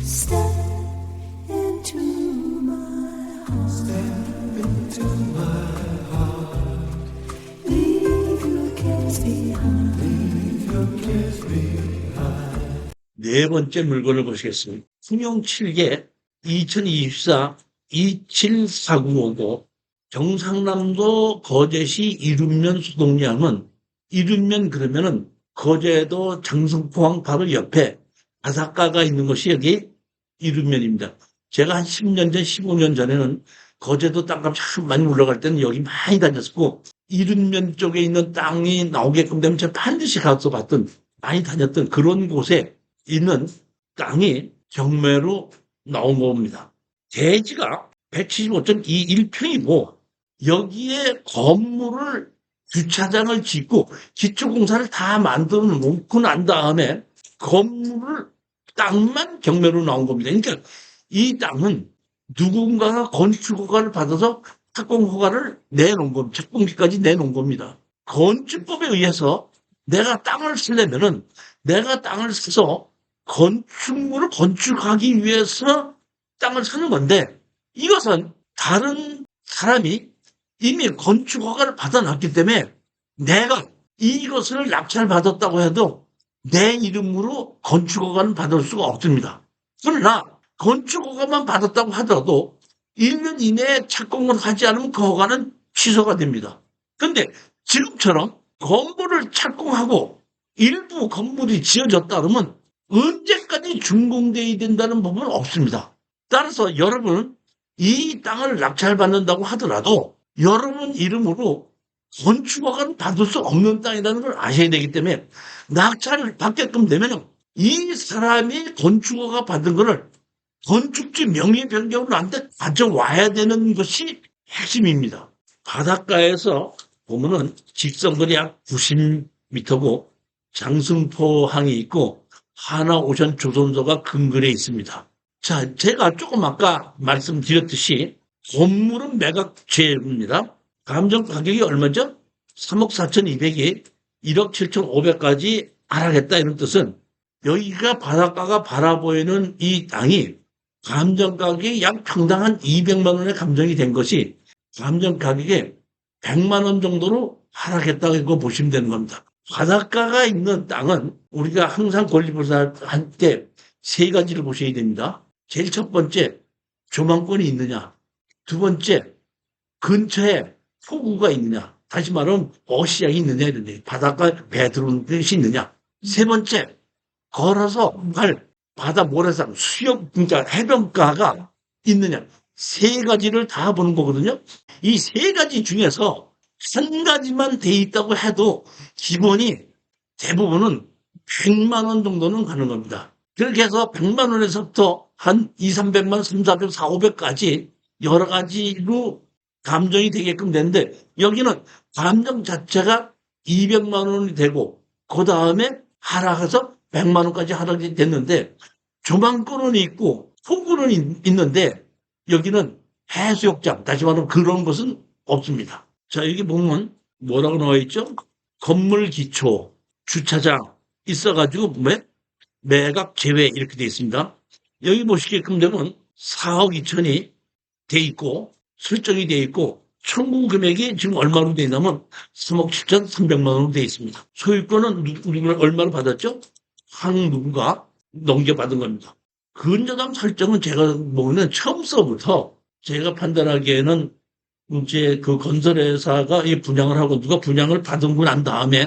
Step into my heart. Step into my heart. Leave your cares behind. Leave your cares behind. 네 번째 물건을 보시겠습니다. 풍용 7개 2024 27495도 경상남도 거제시 이륜면 소독량은 이륜면 그러면은 거제도 장성포항 바로 옆에 바닷가가 있는 곳이 여기 이륜면입니다. 제가 한 10년 전, 15년 전에는 거제도 땅값이 참 많이 올라갈 때는 여기 많이 다녔었고 이륜면 쪽에 있는 땅이 나오게끔 되면 제가 반드시 가서 봤던 많이 다녔던 그런 곳에 있는 땅이 경매로 나온 겁니다. 대지가 175.21평이고 여기에 건물을 주차장을 짓고 기초공사를 다 만들어 놓고 난 다음에 건물을 땅만 경매로 나온 겁니다. 그러니까 이 땅은 누군가가 건축 허가를 받아서 착공 허가를 내놓은 겁니다. 착공비까지 내놓은 겁니다. 건축법에 의해서 내가 땅을 쓰려면은 내가 땅을 사서 건축물을 건축하기 위해서 땅을 사는 건데 이것은 다른 사람이 이미 건축 허가를 받아놨기 때문에 내가 이것을 낙찰받았다고 해도 내 이름으로 건축 허가는 받을 수가 없습니다. 그러나 건축 허가만 받았다고 하더라도 1년 이내에 착공을 하지 않으면 그 허가는 취소가 됩니다. 그런데 지금처럼 건물을 착공하고 일부 건물이 지어졌다 그러면 언제까지 준공돼야 된다는 법은 없습니다. 따라서 여러분은 이 땅을 낙찰받는다고 하더라도 여러분 이름으로 건축허가를 받을 수 없는 땅이라는 걸 아셔야 되기 때문에 낙찰을 받게끔 되면 이 사람이 건축허가 받은 거를 건축지 명의 변경을 나한테 가져와야 되는 것이 핵심입니다. 바닷가에서 보면은 직선거리 약 90m고 장승포항이 있고 하나오션 조선소가 근거리에 있습니다. 자, 제가 조금 아까 말씀드렸듯이 건물은 매각제입니다. 감정 가격이 얼마죠? 3억 4,200이 1억 7,500까지 하락했다 이런 뜻은 여기가 바닷가가 바라보이는 이 땅이 감정 가격이 약 평당 한 200만 원에 감정이 된 것이 감정 가격에 100만 원 정도로 하락했다고 보시면 되는 겁니다. 바닷가가 있는 땅은 우리가 항상 권리부사 할 때 세 가지를 보셔야 됩니다. 제일 첫 번째, 조망권이 있느냐. 두 번째, 근처에 포구가 있느냐. 다시 말하면 어시장이 있느냐 이런데 바닷가 배 들어오는 곳이 있느냐. 세 번째, 걸어서 갈 바다 모래산 수영 그러니까 해변가가 있느냐. 세 가지를 다 보는 거거든요. 이 세 가지 중에서 한 가지만 돼 있다고 해도 기본이 대부분은 100만 원 정도는 가는 겁니다. 그렇게 해서 100만 원에서부터 한 2, 300만, 3, 400, 4, 500까지 여러 가지로 감정이 되게끔 되는데 여기는 감정 자체가 200만 원이 되고 그 다음에 하락해서 100만 원까지 하락이 됐는데 조망권은 있고 포구는 있는데 여기는 해수욕장 다시 말하면 그런 것은 없습니다. 자 여기 보면 뭐라고 나와 있죠? 건물 기초, 주차장 있어가지고 매각 제외 이렇게 되어 있습니다. 여기 보시게끔 되면 4억 2천이 돼 있고 설정이 돼 있고 청구 금액이 지금 얼마로 돼 있냐면 3억 7천3백만 원으로 돼 있습니다. 소유권은 누구를 얼마로 받았죠? 누군가 넘겨받은 겁니다. 근저당 설정은 제가 보면 처음서부터 제가 판단하기에는 이제 그 건설회사가 이 분양을 하고 누가 분양을 받은 거 난 다음에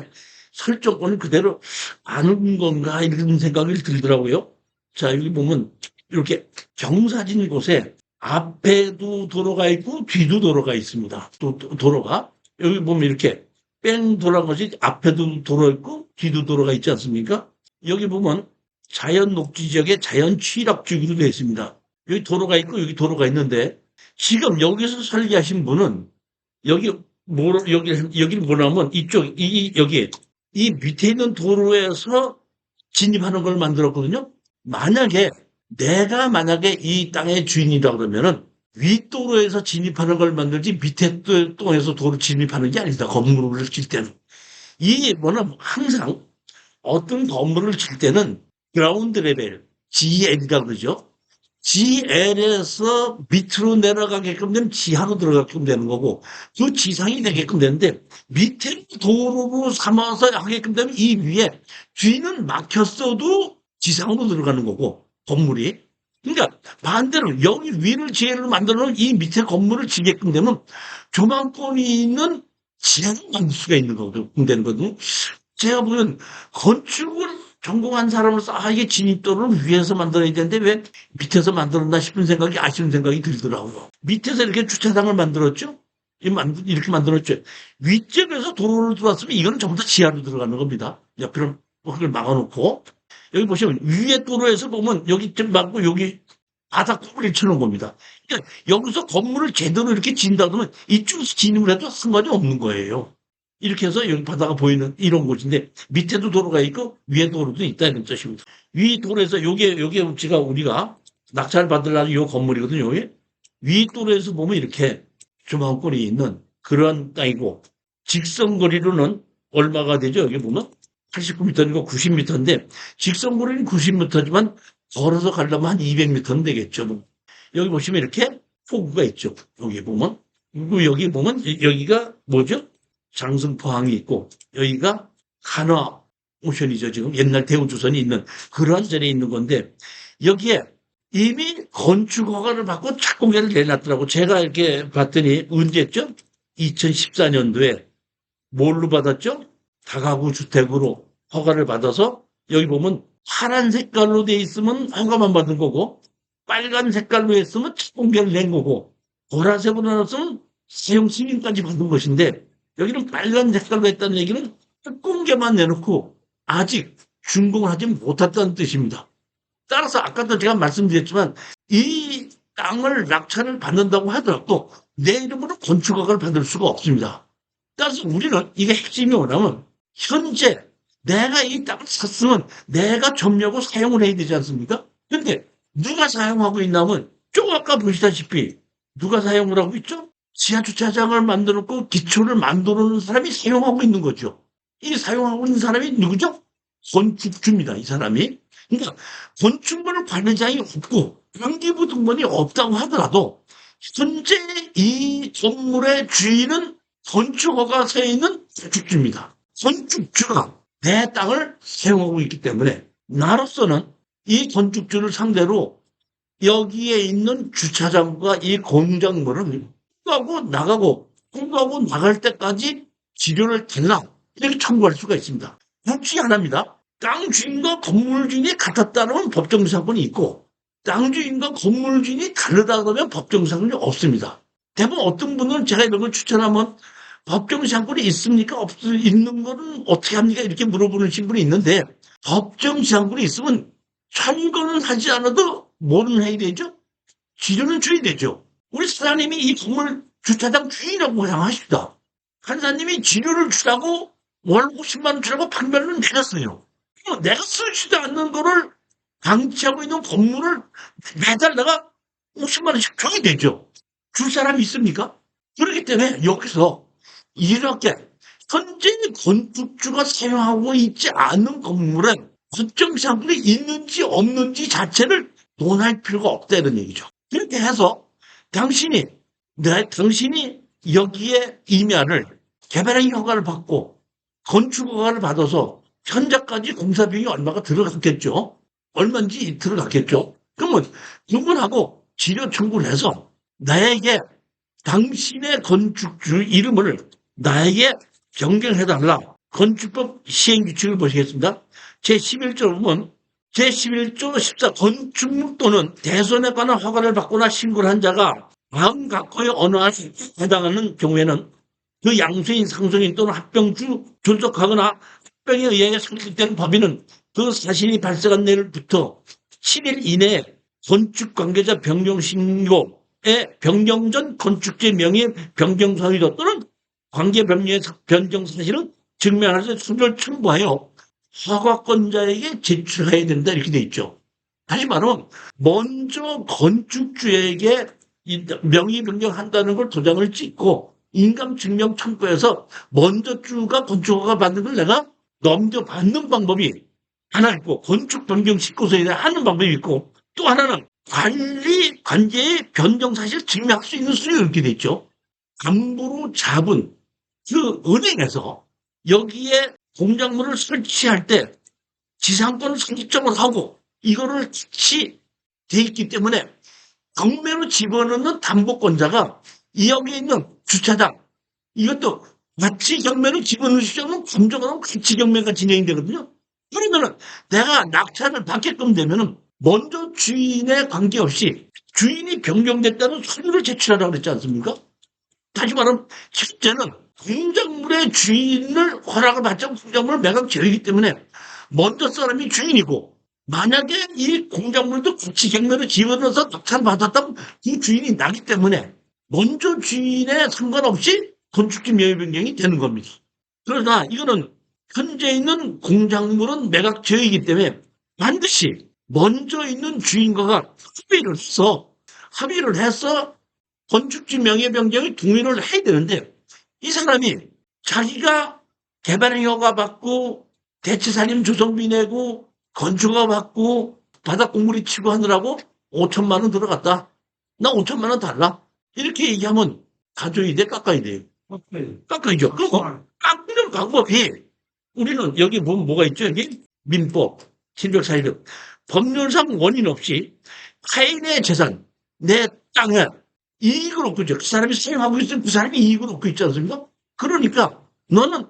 설정권을 그대로 안은 건가 이런 생각이 들더라고요. 자 여기 보면 이렇게 경사진 곳에 앞에도 도로가 있고 뒤도 도로가 있습니다. 또 도로가 여기 보면 이렇게 뺑 돌아간 것이 앞에도 도로 있고 뒤도 도로가 있지 않습니까? 여기 보면 자연 녹지 지역에 자연 취락지구로 되어 있습니다. 여기 도로가 있고 여기 도로가 있는데 지금 여기서 설계하신 분은 여기를 뭐냐면 여기 이 밑에 있는 도로에서 진입하는 걸 만들었거든요. 내가 만약에 이 땅의 주인이다 그러면은 윗도로에서 진입하는 걸 만들지 밑에 도로에서 도로 진입하는 게 아니다. 건물을 질 때는. 항상 어떤 건물을 질 때는 그라운드 레벨, GL이라고 그러죠. GL에서 밑으로 내려가게끔 되면 지하로 들어가게끔 되는 거고, 그 지상이 되게끔 되는데, 밑에 도로로 삼아서 하게끔 되면 이 위에, 뒤는 막혔어도 지상으로 들어가는 거고, 건물이. 그러니까 반대로 여기 위를 지혜로 만들어 놓은 이 밑에 건물을 지게끔 되면 조망권이 있는 지하를 만들 수가 있는 거거든, 되는 거거든요. 제가 보면 건축을 전공한 사람으로서 이게 진입도를 위에서 만들어야 되는데 왜 밑에서 만들었나 싶은 생각이 아쉬운 생각이 들더라고요. 밑에서 이렇게 주차장을 만들었죠. 이렇게 만들었죠. 위쪽에서 도로를 들어왔으면 이거는 전부 다 지하로 들어가는 겁니다. 옆으로 흙을 막아놓고 여기 보시면 위에 도로에서 보면 여기 좀 막고 여기 바닥 구부리 쳐놓은 겁니다. 그러니까 여기서 건물을 제대로 이렇게 진다 그러면 이쪽에서 진입을 해도 상관이 없는 거예요. 이렇게 해서 여기 바다가 보이는 이런 곳인데 밑에도 도로가 있고 위에 도로도 있다 이런 뜻입니다. 위 도로에서 요게 제가 우리가 낙찰 받으려는 요 건물이거든요. 요게 위 도로에서 보면 이렇게 조망골이 있는 그런 땅이고 직선거리로는 얼마가 되죠? 여기 보면 89m니까 90m인데 직선거리는 90m지만 걸어서 가려면 한 200m는 되겠죠. 뭐. 여기 보시면 이렇게 포구가 있죠. 여기 보면 그리고 여기 보면 여기가 뭐죠? 장승포항이 있고 여기가 한화 오션이죠. 지금 옛날 대우조선이 있는 그러한 자리에 있는 건데 여기에 이미 건축 허가를 받고 착공계를 내놨더라고. 제가 이렇게 봤더니 언제죠? 2014년도에 뭘로 받았죠? 다가구 주택으로 허가를 받아서 여기 보면 파란 색깔로 돼 있으면 허가만 받은 거고 빨간 색깔로 했으면 착공계를 낸 거고 보라색으로 나눴으면 사용 승인까지 받은 것인데 여기는 빨간 색깔로 했다는 얘기는 특공계만 내놓고 아직 준공을 하지 못했다는 뜻입니다. 따라서 아까도 제가 말씀드렸지만 이 땅을 낙찰을 받는다고 하더라도 내 이름으로 건축허가를 받을 수가 없습니다. 따라서 우리는 이게 핵심이 뭐냐면 현재 내가 이 땅을 샀으면 내가 점유하고 사용을 해야 되지 않습니까? 근데 누가 사용하고 있냐면 좀 아까 보시다시피 누가 사용을 하고 있죠? 지하주차장을 만들었고 기초를 만들어 놓은 사람이 사용하고 있는 거죠. 이 사용하고 있는 사람이 누구죠? 건축주입니다. 이 사람이. 그러니까 건축물 관리장이 없고 관기부 등본이 없다고 하더라도 현재 이 건물의 주인은 건축허가서에 있는 건축주입니다. 건축주가 내 땅을 사용하고 있기 때문에 나로서는 이 건축주를 상대로 여기에 있는 주차장과 이 공작물을 공부하고 나갈 때까지 지료를 달라 이렇게 청구할 수가 있습니다. 그렇지 않습니다. 땅 주인과 건물 주인이 같았다면 법정사건이 있고 땅 주인과 건물 주인이 다르다 그러면 법정사건이 없습니다. 대부분 어떤 분은 제가 이런 걸 추천하면 법정사건이 있습니까? 있는 거는 어떻게 합니까? 이렇게 물어보는 분이 있는데 법정사건이 있으면 청구는 하지 않아도 뭐는 해야 되죠? 지료는 줘야 되죠. 우리 사장님이 이 건물 주차장 주인이라고 생각하십시다. 판사님이 지료를 주라고 월 50만 원 주라고 판결을 내렸어요. 내가 쓰지도 않는 거를 방치하고 있는 건물을 매달 내가 50만 원씩 줘야 되죠. 줄 사람이 있습니까? 그렇기 때문에 여기서 이렇게 현재 건축주가 사용하고 있지 않은 건물은 법정상권이 있는지 없는지 자체를 논할 필요가 없다는 얘기죠. 그렇게 해서 당신이 여기에 임야를 개발행 허가를 받고 건축 허가를 받아서 현재까지 공사 비용이 얼마가 들어갔겠죠? 얼마인지 들어갔겠죠? 그러면 그분하고 지료 청구를 해서 나에게 당신의 건축주 이름을 나에게 변경해달라. 건축법 시행규칙을 보시겠습니다. 제11조 보면 제11조 14 건축물 또는 대손에 관한 허가를 받거나 신고를 한 자가 다음 각호의 어느 하나에 해당하는 경우에는 그 양수인, 상속인 또는 합병주 존속하거나 합병에 의해 성립되는 법인은 그 사실이 발생한 날부터 7일 이내에 건축 관계자 변경 신고에 변경 전 건축주의 명의 변경 사유도 또는 관계 변경의 변경 사실은 증명할 수를 첨부하여 허가권자에게 제출해야 된다 이렇게 돼 있죠. 다시 말하면 먼저 건축주에게 명의 변경한다는 걸 도장을 찍고 인감증명 첨부해서 먼저 주가 건축허가 받는 걸 내가 넘겨받는 방법이 하나 있고 건축 변경 신고서에 하는 방법이 있고 또 하나는 관리 관계의 변경 사실을 증명할 수 있는 수준이 이렇게 됐죠. 담보로 잡은 그 은행에서 여기에 공작물을 설치할 때 지상권을 선택적으로 하고 이거를 같이 돼 있기 때문에 경매로 집어넣는 담보권자가 이 여기에 있는 주차장 이것도 같이 경매로 집어넣을 수 없는 감정하고 같이 경매가 진행이 되거든요. 그러면은 내가 낙찰을 받게끔 되면은 먼저 주인에 관계없이 주인이 변경됐다는 서류를 제출하라고 그랬지 않습니까? 다시 말하면 실제는 공작물의 주인을 허락을 받지 않고 공작물을 매각 지어이기 때문에 먼저 사람이 주인이고 만약에 이 공작물도 같이 경매로 집어넣어서 낙찰 받았다면 그 주인이 나기 때문에 먼저 주인에 상관없이 건축지 명의 변경이 되는 겁니다. 그러나 이거는 현재 있는 공작물은 매각 지어이기 때문에 반드시 먼저 있는 주인과가 합의를 해서 건축지 명의 변경에 동의를 해야 되는데 이 사람이 자기가 개발 허가 받고 대치산림 조성비 내고 건축허가 받고 바닥 공무리 치고 하느라고 5천만 원 들어갔다. 나 5천만 원 달라. 이렇게 얘기하면 가져야 돼, 깎아야 돼. 깎아야죠. 그리고 깎는 방법이 우리는 여기 보면 뭐가 있죠? 여기 민법 746 법률상 원인 없이 타인의 재산, 내 땅에 이익을 얻고 있죠. 그 사람이 사용하고 있으면 그 사람이 이익을 얻고 있지 않습니까? 그러니까 너는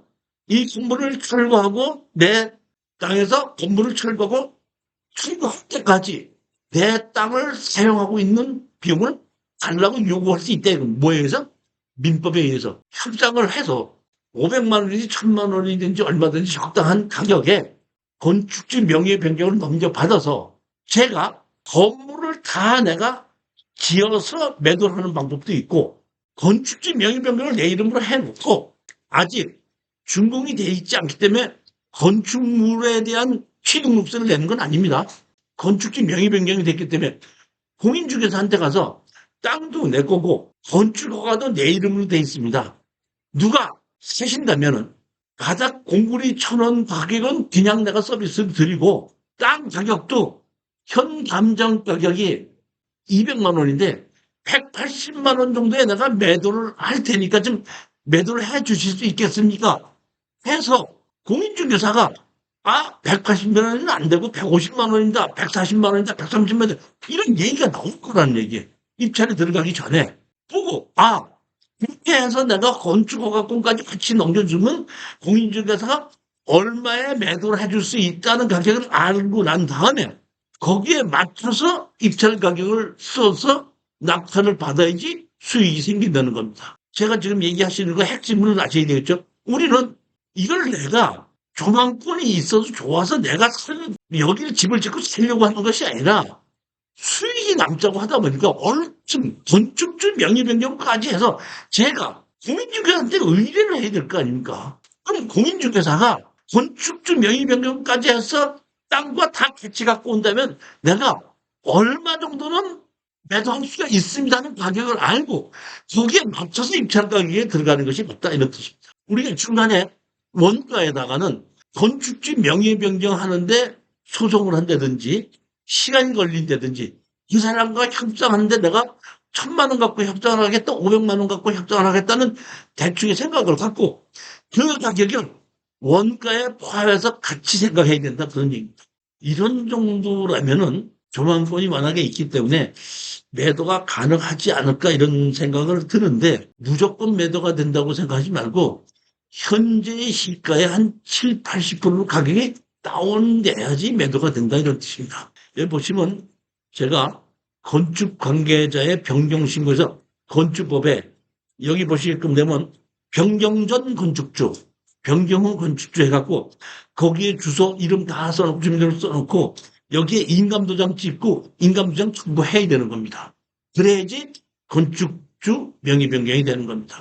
이 건물을 철거하고 내 땅에서 건물을 철거하고 철거할 때까지 내 땅을 사용하고 있는 비용을 달라고 요구할 수 있다. 뭐에 의해서? 민법에 의해서 협상을 해서 500만 원이든지 1000만 원이든지 얼마든지 적당한 가격에 건축지 명의 변경을 넘겨받아서 제가 건물을 다 내가 지어서 매도를 하는 방법도 있고 건축지 명의 변경을 내 이름으로 해놓고 아직 준공이 돼 있지 않기 때문에 건축물에 대한 취득록세를 내는 건 아닙니다. 건축지 명의 변경이 됐기 때문에 공인중개사한테 가서 땅도 내 거고 건축허가도 내 이름으로 돼 있습니다. 누가 사신다면은 바닥 공구리 1,000원 가격은 그냥 내가 서비스를 드리고 땅 가격도 현 감정 가격이 200만 원인데 180만 원 정도에 내가 매도를 할 테니까 좀 매도를 해 주실 수 있겠습니까? 해서 공인중개사가 180만 원은 안 되고 150만 원이다, 140만 원이다, 130만 원 이런 얘기가 나올 거라는 얘기. 입찰에 들어가기 전에 보고 그렇게 해서 내가 건축허가권까지 같이 넘겨주면 공인중개사가 얼마에 매도를 해줄 수 있다는 가격을 알고 난 다음에 거기에 맞춰서 입찰 가격을 써서 낙찰을 받아야지 수익이 생긴다는 겁니다. 제가 지금 얘기하시는 거 핵심을 아셔야 되겠죠. 우리는 이걸 내가 조망권이 있어서 좋아서 내가 여기를 집을 짓고 살려고 하는 것이 아니라 수익이 남자고 하다 보니까 얼른 건축주 명의 변경까지 해서 제가 공인중개사한테 의뢰를 해야 될 거 아닙니까? 그럼 공인중개사가 건축주 명의 변경까지 해서 땅과 다 같이 갖고 온다면 내가 얼마 정도는 매도할 수가 있습니다는 가격을 알고 거기에 맞춰서 입찰 가격에 들어가는 것이 맞다 이런 뜻입니다. 우리가 중간에 원가에다가는 건축지 명의 변경하는데 소송을 한다든지 시간이 걸린다든지 이 사람과 협상하는데 내가 1,000만 원 갖고 협상을 하겠다, 500만 원 갖고 협상을 하겠다는 대충의 생각을 갖고 그 가격을 원가에 포함해서 같이 생각해야 된다 그런 얘기입니다. 이런 정도라면은 조망권이 워낙에 있기 때문에 매도가 가능하지 않을까 이런 생각을 드는데 무조건 매도가 된다고 생각하지 말고 현재의 시가의 한 7, 80% 가격이 다운돼야지 매도가 된다 이런 뜻입니다. 여기 보시면 제가 건축 관계자의 변경 신고에서 건축법에 여기 보시게끔 되면 변경 전 건축주, 변경 후 건축주 해갖고 거기에 주소 이름 다 써놓고 주민등록 써놓고 여기에 인감도장 찍고 인감도장 첨부해야 되는 겁니다. 그래야지 건축주 명의 변경이 되는 겁니다.